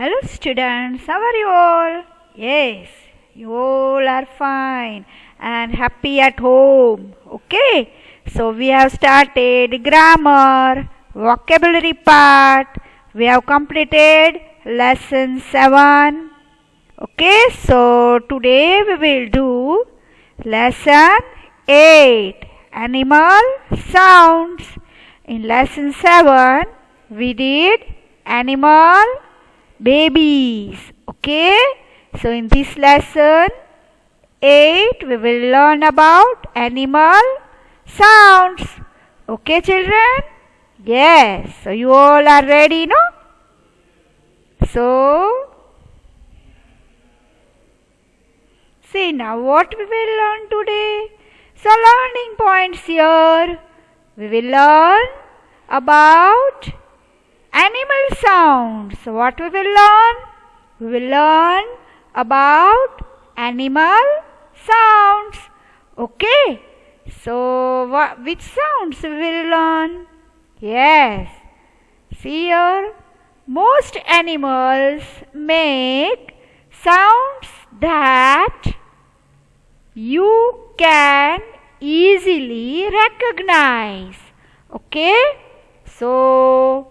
Hello students, how are you all? Yes, you all are fine and happy at home. Okay, so we have started grammar, vocabulary part. We have completed lesson 7. Okay, so today we will do lesson 8, animal sounds. In lesson 7, we did animal babies. Okay, so in this lesson 8 we will learn about animal sounds. Okay children? Yes, so you all are ready, no? So see now what we will learn today. So learning points here. We will learn about animal sounds. So what we will learn? We will learn about animal sounds. Okay. So which sounds we will learn? Yes. See here. Most animals make sounds that you can easily recognize. Okay. So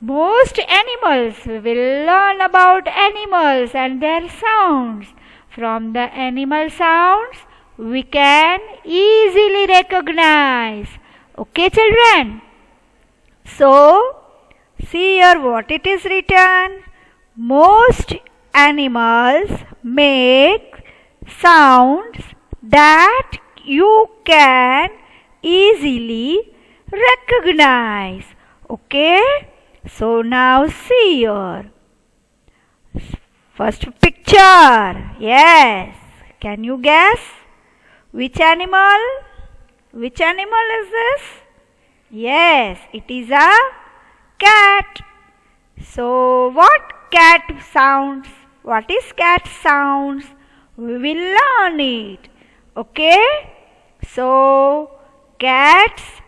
most animals, we will learn about animals and their sounds. From the animal sounds, we can easily recognize. Okay, children? So, see here what it is written. Most animals make sounds that you can easily recognize. Okay? So now see here. First picture. Yes. Can you guess? Which animal? Which animal is this? Yes, it is a cat. So what cat sounds? What is cat sounds? We will learn it. Okay? So cat's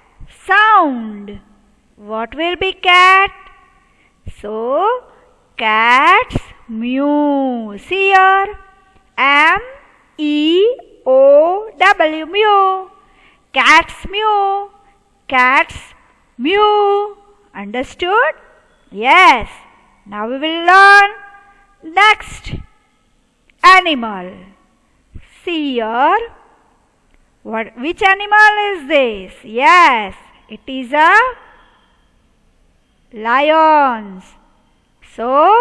sound. What will be cat? So, cats mew. See here. M-E-O-W, mew. Cats mew. Cats mew. Understood? Yes. Now we will learn next animal. See here. Which animal is this? Yes, it is a lions. So,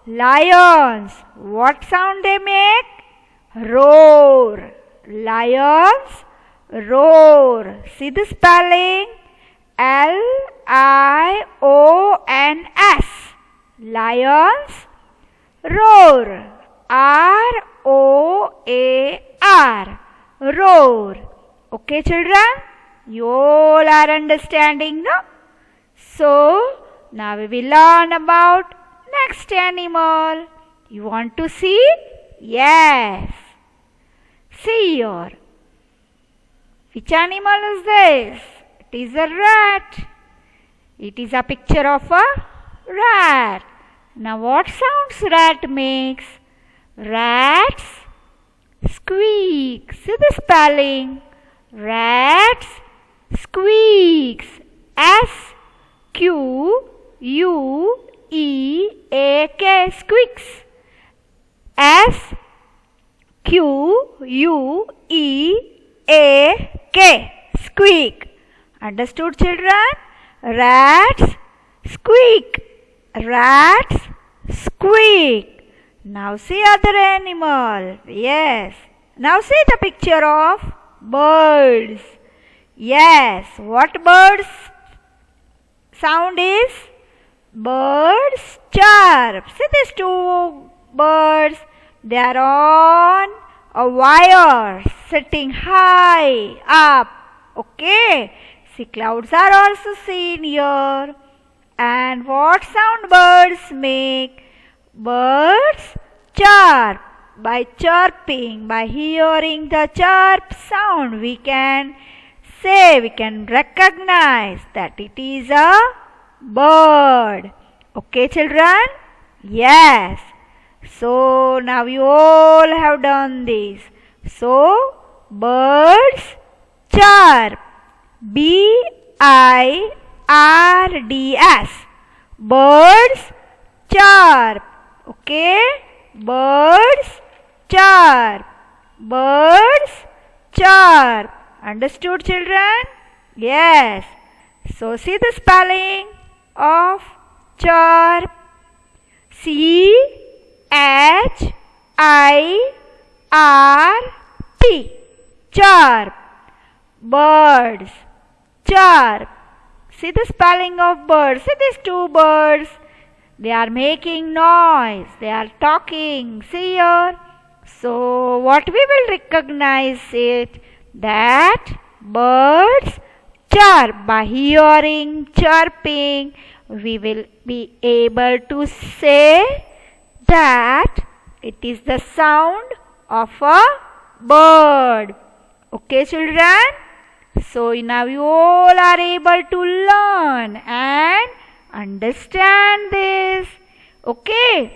lions, what sound they make? Roar. Lions roar. See the spelling? L-I-O-N-S. Lions roar. R-O-A-R. Roar. Okay children? You all are understanding, no? So, now we will learn about next animal. You want to see? Yes. See here. Which animal is this? It is a rat. It is a picture of a rat. Now what sounds rat makes? Rats squeak. See the spelling? Rats squeaks. S-Q-U-E-A-K. Squeaks. S-Q-U-E-A-K. Squeak. Understood children? Rats squeak. Rats squeak. Now see other animal. Yes. Now see the picture of birds. Yes. What birds sound is? Birds chirp. See these two birds. They are on a wire sitting high up. Okay. See clouds are also seen here. And what sound birds make? Birds chirp. By chirping, by hearing the chirp sound, we can recognize that it is a bird. Okay children? Yes. So now you all have done this. So birds chirp. BIRDS. Birds chirp. Okay. Birds chirp. Birds chirp. Understood, children? Yes. So see the spelling of chirp. CHIRP. Chirp. Birds. Chirp. See the spelling of birds. See these two birds. They are making noise. They are talking. See here. So what we will recognize it that birds chirp. By hearing chirping, we will be able to say that it is the sound of a bird. Okay, children? So now you all are able to learn and understand this. Okay?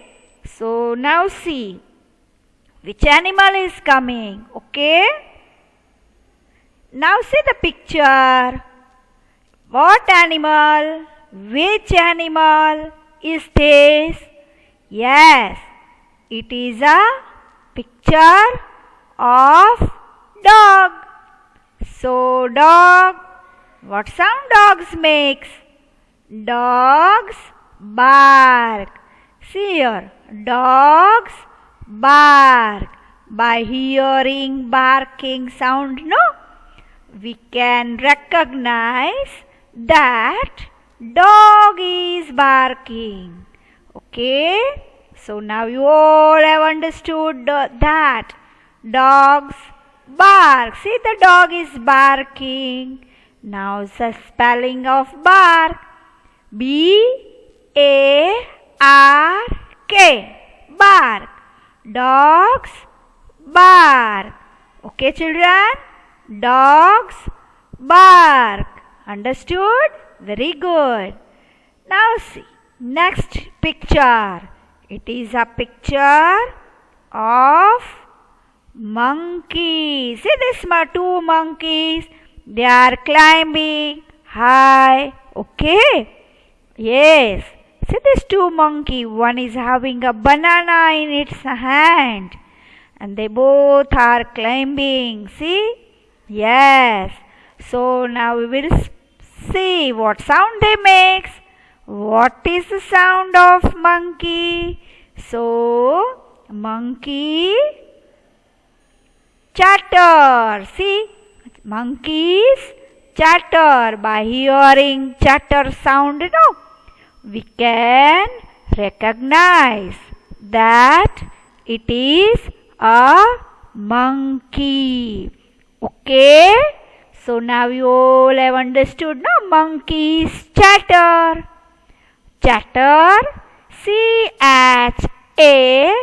So now see which animal is coming. Okay? Now see the picture. What animal? Which animal is this? Yes, it is a picture of dog. So dog, what sound dogs makes? Dogs bark. See here, dogs bark. By hearing barking sound, no, we can recognize that dog is barking. Okay, so now you all have understood that dogs bark. See, the dog is barking. Now the spelling of bark. BARK. Bark. Dogs bark. Okay, children? Dogs bark. Understood? Very good. Now see, next picture. It is a picture of monkeys. See this two monkeys. They are climbing high. Okay? Yes. See this two monkey. One is having a banana in its hand. And they both are climbing. See? Yes. So now we will see what sound they make. What is the sound of monkey? So, monkey chatter. See, monkeys chatter. By hearing chatter sound, we can recognize that it is a monkey. Okay? So now you all have understood, no? Monkeys chatter. Chatter. CHATTER.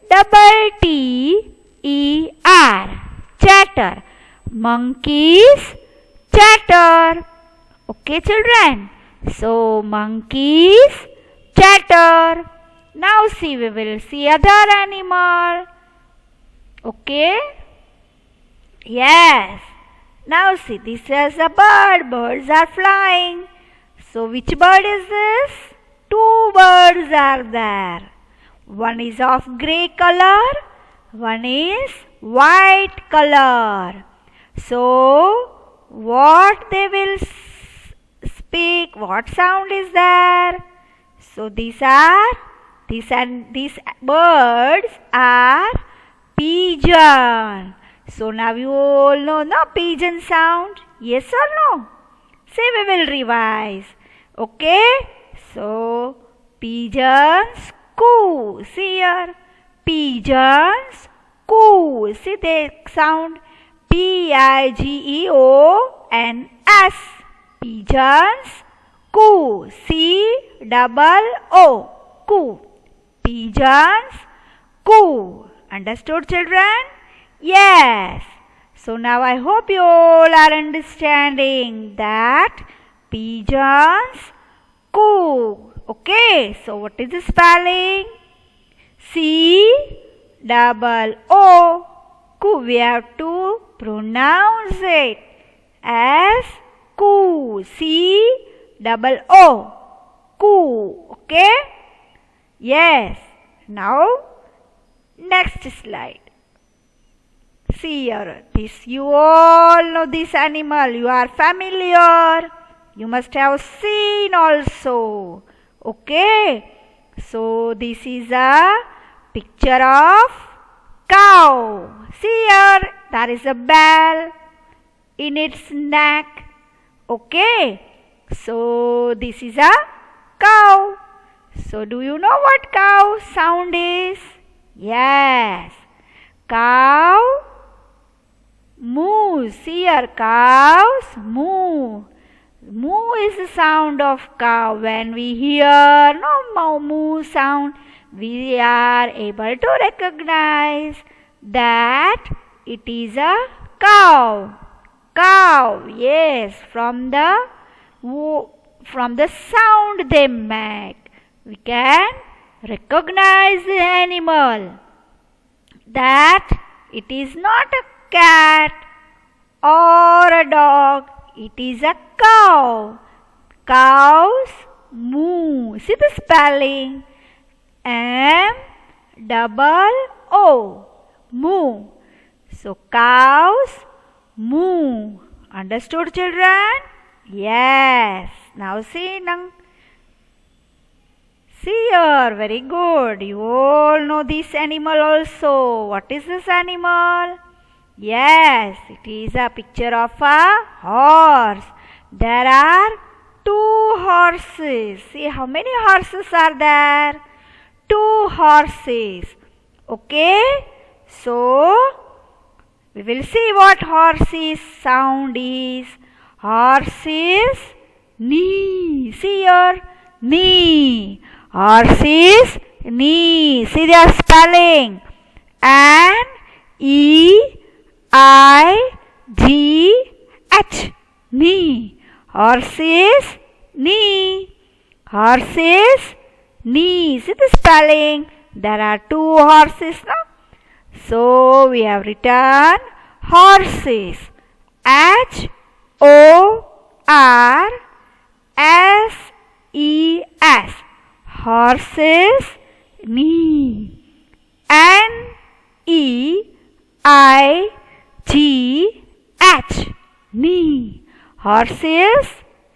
Chatter. CHATTER. Chatter. Monkeys chatter. Okay, children? So monkeys chatter. Now see, we will see other animal. Okay? Yes. Now see, this is a bird. Birds are flying. So which bird is this? Two birds are there. One is of grey color. One is white color. So what they will speak? What sound is there? So these birds are pigeon. So now you all know no pigeon sound? Yes or no? Say we will revise. Okay? So pigeons coo. See here. Pigeons coo. See they sound PIGEONS. Pigeons coo. COO. Coo. Pigeons coo. Understood, children? Yes. So now I hope you all are understanding that pigeons coo. Okay, so what is the spelling? C-double-O. Coo. We have to pronounce it as coo. C-double-O. Coo. Okay? Yes. Now, next slide. See here. This you all know this animal. You are familiar. You must have seen also. Okay. So this is a picture of cow. See here. There is a bell in its neck. Okay. So this is a cow. So do you know what cow sound is? Yes. Cow moo. See here, cows moo. Moo is the sound of cow. When we hear moo sound, we are able to recognize that it is a cow. Cow, yes, from the sound they make, we can recognize the animal, that it is not a cat or a dog, it is a cow. Cows moo. See the spelling? M-double-O. Moo. So cows moo. Understood, children? Yes. Now see now. See here, very good. You all know this animal also. What is this animal? Yes, it is a picture of a horse. There are 2 horses. See how many horses are there? 2 horses. Okay? So, we will see what horse's sound is. Horse's knee. See here, knee. Horse's knee. See their spelling. N-E-I-G-H. Knee. Horse's knee. Horse's knee. See the spelling. There are 2 horses now. So we have written horses. H-O-R-S-E-S. Horses knee. N-E-I-G-H. Knee. Horses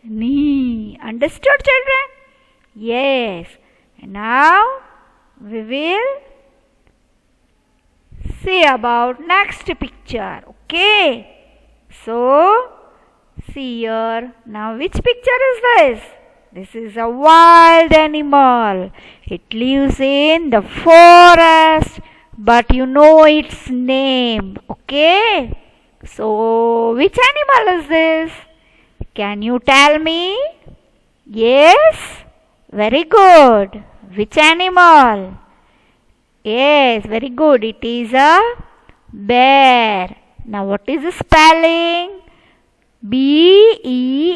knee. Understood, children? Yes. And now we will see about next picture. Okay. So see here. Now which picture is this? This is a wild animal. It lives in the forest, but you know its name. Okay. So which animal is this? Can you tell me? Yes. Very good. Which animal? Yes, very good. It is a bear. Now what is the spelling? B-E-A-R.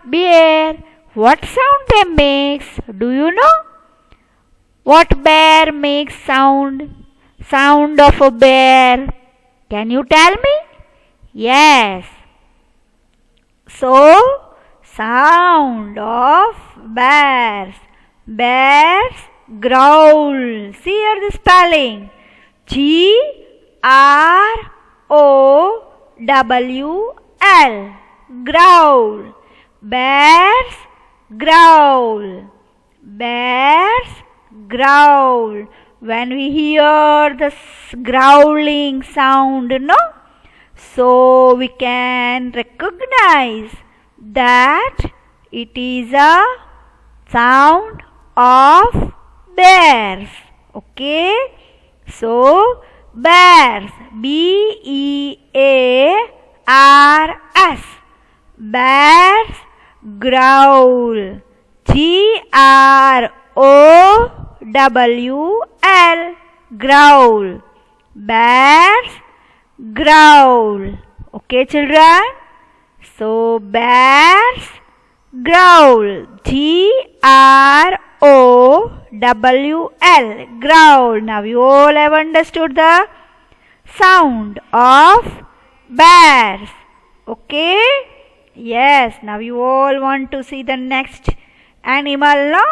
Bear. What sound they makes? Do you know? What bear makes sound? Sound of a bear. Can you tell me? Yes. So, sound of bears. Bears growl. See here the spelling. G-R-O-W-L. Growl. Bears growl. Bears growl. When we hear the growling sound, no? So we can recognize that it is a sound of bears. Okay? So bears. B-E-A-R-S. Bears growl. G-R-O-W-L. Growl. Bears growl. Okay, children? So, bears growl. Growl. Growl. Now, you all have understood the sound of bears. Okay? Yes. Now, you all want to see the next animal, no?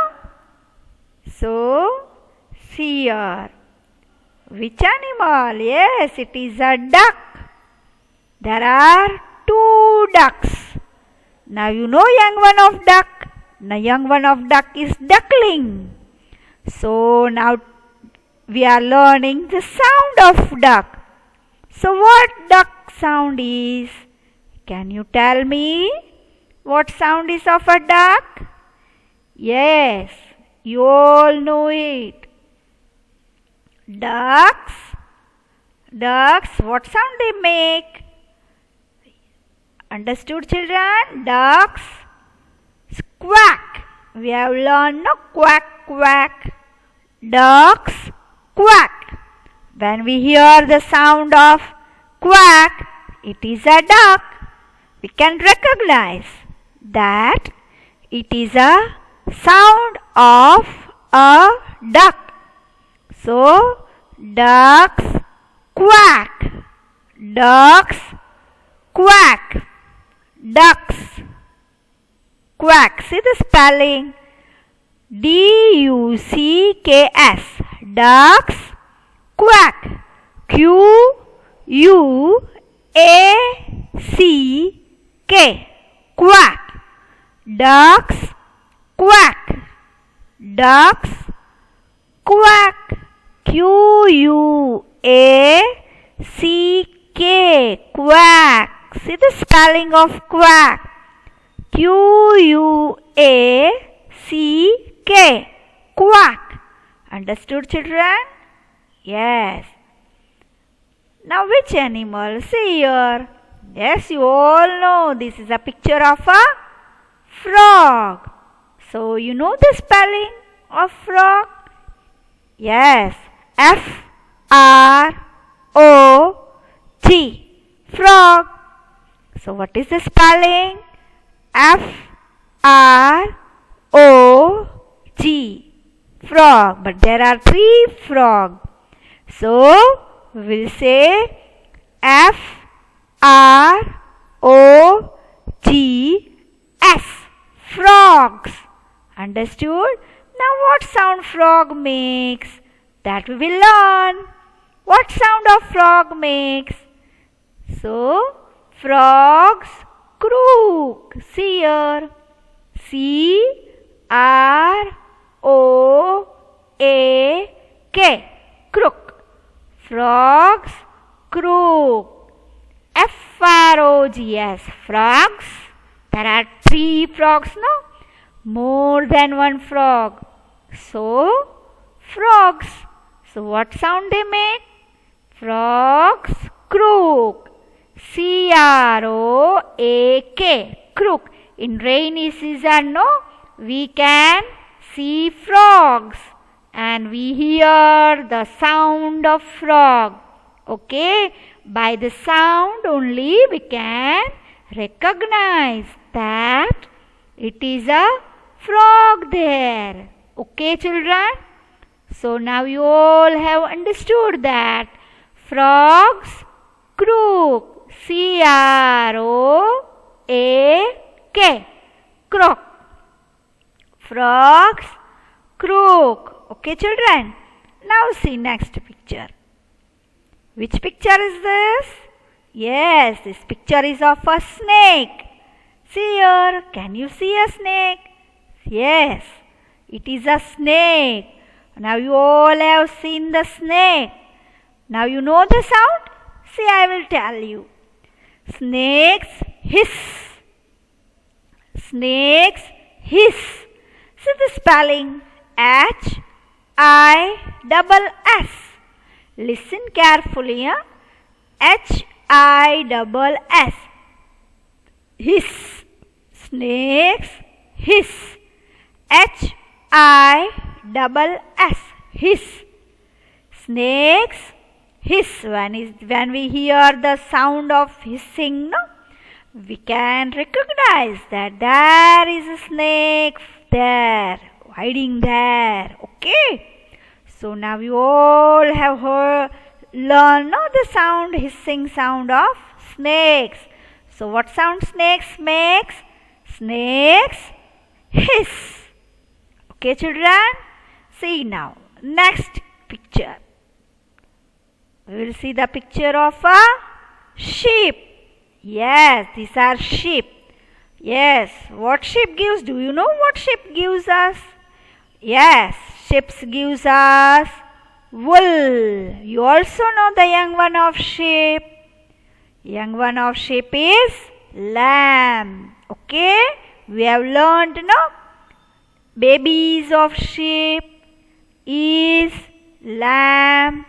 So, see here. Which animal? Yes, it is a duck. There are 2 ducks. Now you know young one of duck. Now young one of duck is duckling. So now we are learning the sound of duck. So what duck sound is? Can you tell me what sound is of a duck? Yes, you all know it. Ducks, what sound they make? Understood, children? Ducks quack. We have learned, no? Quack, quack. Ducks quack. When we hear the sound of quack, it is a duck. We can recognize that it is a sound of a duck. So, ducks quack. Ducks quack. Ducks quack. See the spelling? D-U-C-K-S. Ducks quack. Q-U-A-C-K. Quack. Ducks quack. Ducks quack. Q-U-A-C-K. Quack. See the spelling of quack. Q-U-A-C-K. Quack. Understood, children? Yes. Now which animal? See here. Yes, you all know this is a picture of a frog. So you know the spelling of frog? Yes. F-R-O-G. Frog. So what is the spelling? F-R-O-G. Frog. But there are 3 frogs. So we will say F-R-O-G-S. Frogs. Understood? Now what sound frog makes? That we will learn. What sound of frog makes? So, frogs croak. See here. C-R-O-A-K. Croak. Frogs croak. F-R-O-G-S. Frogs. There are 3 frogs, no? More than 1 frog. So, frogs. So, what sound they make? Frogs croak. C-R-O-A-K. Croak. In rainy season, no? We can see frogs. And we hear the sound of frog. Okay? By the sound only we can recognize that it is a frog there. Okay, children? So now you all have understood that frogs croak. C-R-O-A-K. Croak. Frogs croak. Okay, children? Now see next picture. Which picture is this? Yes, this picture is of a snake. See here. Can you see a snake? Yes, it is a snake. Now you all have seen the snake. Now you know the sound? See, I will tell you. Snakes hiss. Snakes hiss. See the spelling? H-I-S-S. Listen carefully. Huh? H-I-S-S. Hiss. Snakes hiss. H-I-S-S. Hiss. Snakes hiss. When we hear the sound of hissing, no, we can recognize that there is a snake there, hiding there. Okay. So now you all have learned the sound, hissing sound of snakes. So what sound snakes makes? Snakes hiss. Okay, children. See now, next picture. We will see the picture of a sheep. Yes, these are sheep. Yes, what sheep gives? Do you know what sheep gives us? Yes, sheep gives us wool. You also know the young one of sheep. Young one of sheep is lamb. Okay, we have learned, babies of sheep is lamb,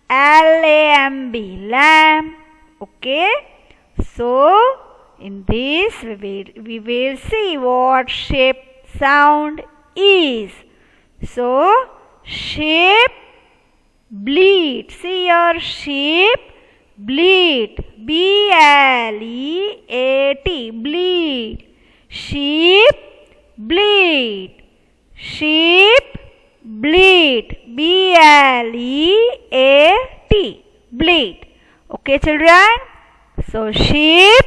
L-A-M-B, lamb. Okay, so in this we will see what sheep sound is. So sheep bleat. See your sheep bleat. B-L-E-A-T, bleat. Sheep bleat. Sheep bleat. B-L-E-A-T, bleat. Okay, children? So sheep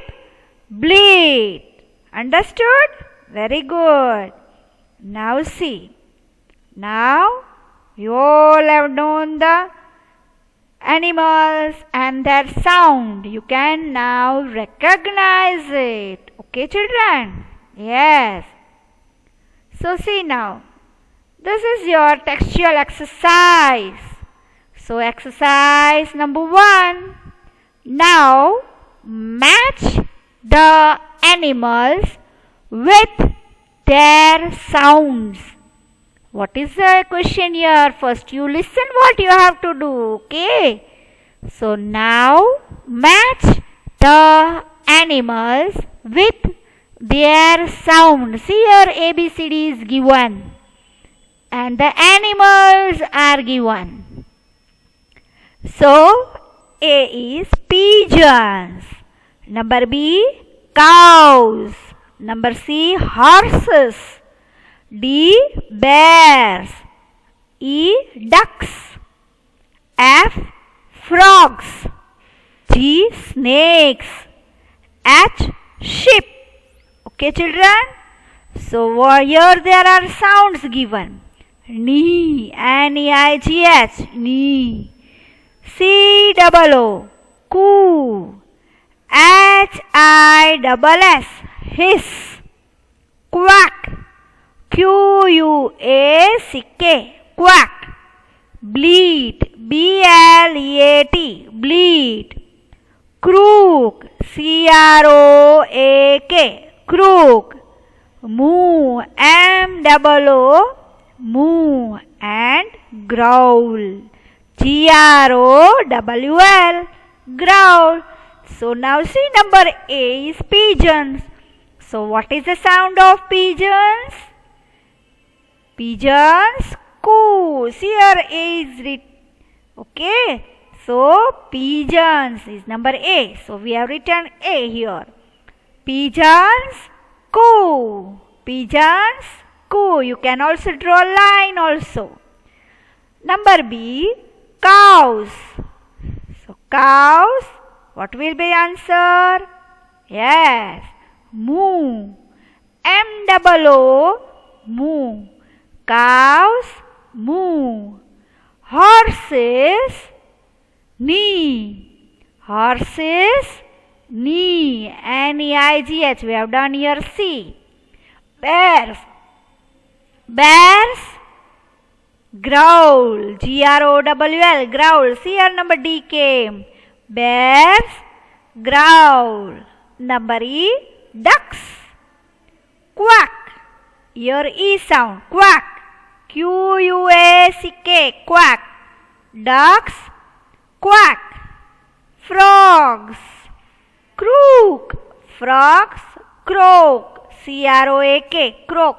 bleat. Understood? Very good. Now see. Now you all have known the animals and their sound. You can now recognize it. Okay, children? Yes. So see now. This is your textual exercise. So exercise number 1. Now match the animals with their sounds. What is the question here? First you listen what you have to do. Okay. So now match the animals with their sound. See your ABCD is given and the animals are given. So A is pigeons. Number B, cows. Number C, horses. D, bears. E, ducks. F, frogs. G, snakes. H, sheep. Okay, children? So here there are sounds given. Knee, N-E-I-G-H, knee. C-O-O, coo. H-I-S-S, hiss. Quack, Q-U-A-C-K, quack. Bleat, B-L-E-A-T, bleat. Croak, C-R-O-A-K, croak. Moo, M-O-O, moo. And growl, G-R-O-W-L, growl. So now see number A is pigeons. So what is the sound of pigeons? Pigeons coo. See here A is written. Okay. So pigeons is number A. So we have written A here. Pigeons coo. Pigeons coo. You can also draw a line also. Number B, cows. So cows, what will be answer? Yes, moo. M-O-O, moo. Cows, moo. Horses, knee. Horses, knee. N-E-I-G-H, we have done here C. Bears. Bears, growl, G-R-O-W-L, growl. See here number D came. Bears, growl. Number E, ducks. Quack. Your E sound, quack. Q-U-A-C-K, quack. Ducks, quack. Frogs, croak. Frogs, croak. C-R-O-A-K, croak.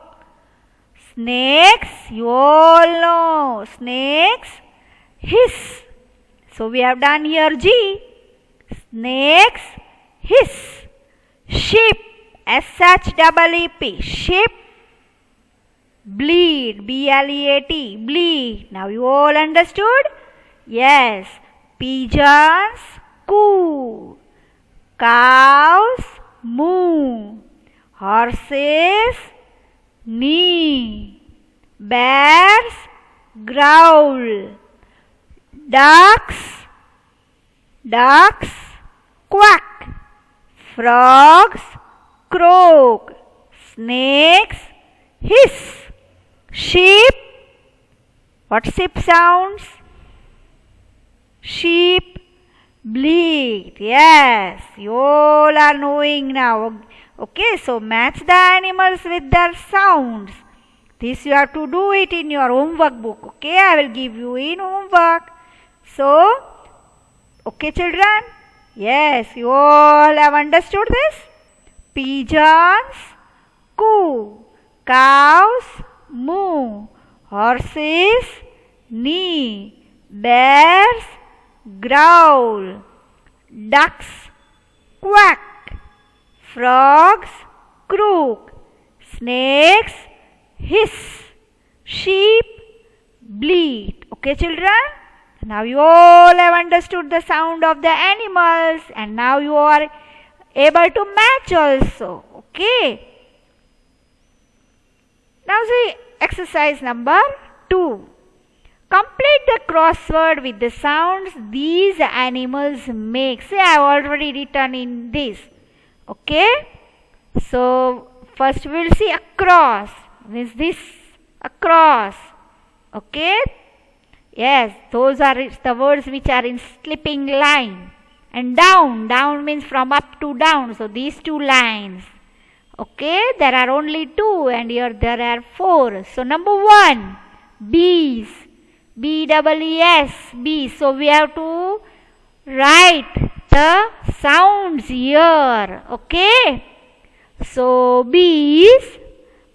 Snakes, you all know. Snakes, hiss. So we have done here G. Snakes hiss. Sheep, SHEEP, sheep. Bleat, BLEAT, bleat. Now you all understood? Yes. Pigeons coo. Cows moo. Horses neigh. Bears growl. Ducks quack. Frogs croak. Snakes hiss. Sheep, what sheep sounds? Sheep bleat. Yes, you all are knowing now. Okay, so match the animals with their sounds. This you have to do it in your homework book. Okay, I will give you in homework. So, okay children? Yes, you all have understood this? Pigeons coo. Cows moo. Horses neigh. Bears growl. Ducks quack. Frogs croak. Snakes hiss. Sheep bleat. Okay children? Now you all have understood the sound of the animals and now you are able to match also. Okay. Now see exercise number 2. Complete the crossword with the sounds these animals make. See, I have already written in this. Okay. So first we will see across. Means this across. Okay. Yes, those are the words which are in slipping line. And down. Down means from up to down. So these two lines. Okay, there are only 2 and here there are 4. So number 1, bees. BEES, bees. So we have to write the sounds here. Okay. So bees.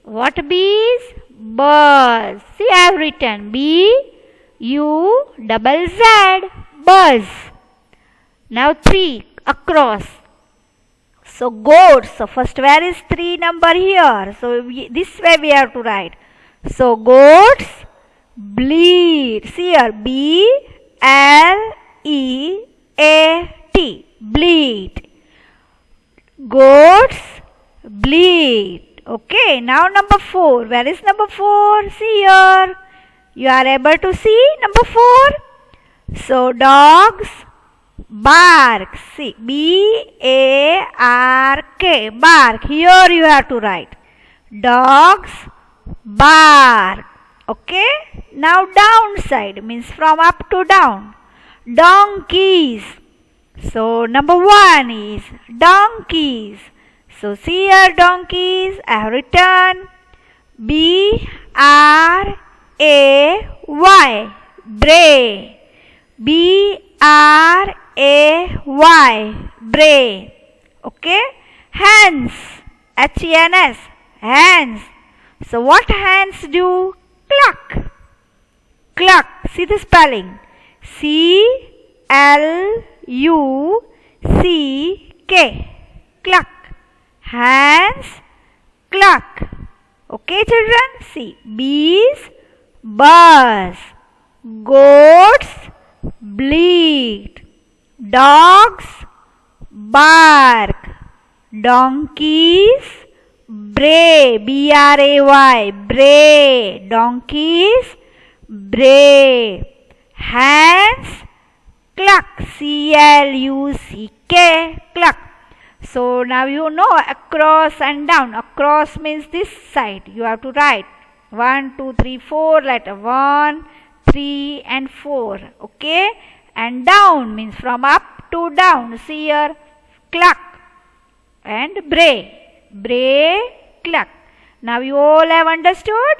What bees? Buzz. See, I have written BUZZ. Buzz. Now 3, across. So goats. So first where is 3 number here? So this way we have to write. So goats bleat. See here BLEAT. Bleat. Goats bleat. Okay. Now number 4. Where is number 4? See here. You are able to see number 4. So dogs bark. See, BARK. Bark. Here you have to write. Dogs bark. Okay. Now downside means from up to down. Donkeys. So number 1 is donkeys. So see here donkeys. I have written BRAY. Bray. BRAY. Bray. Okay. Hens. HENS. Hens. So what hens do? Cluck. Cluck. See the spelling. CLUCK. Cluck. Hens cluck. Okay children. See. Bees buzz. Goats bleat. Dogs bark. Donkeys bray. BRAY. Bray. Donkeys bray. Hens cluck. CLUCK. Cluck. So now you know across and down. Across means this side. You have to write 1, 2, 3, 4 letter. 1, 3 and 4. Okay. And down means from up to down. See here. Cluck and bray. Bray, cluck. Now you all have understood?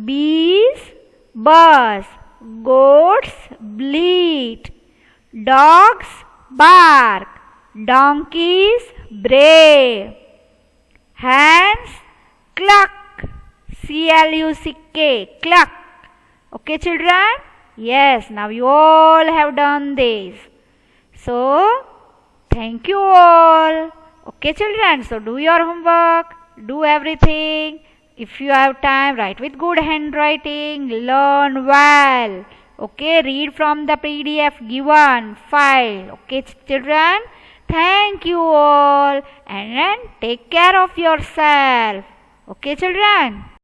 Bees buzz. Goats bleat. Dogs bark. Donkeys bray. Hens cluck. CLUCK. Cluck. Okay children? Yes, now you all have done this. So, thank you all. Okay, children, so do your homework, do everything. If you have time, write with good handwriting, learn well. Okay, read from the PDF given file. Okay, children, thank you all and then take care of yourself. Okay, children.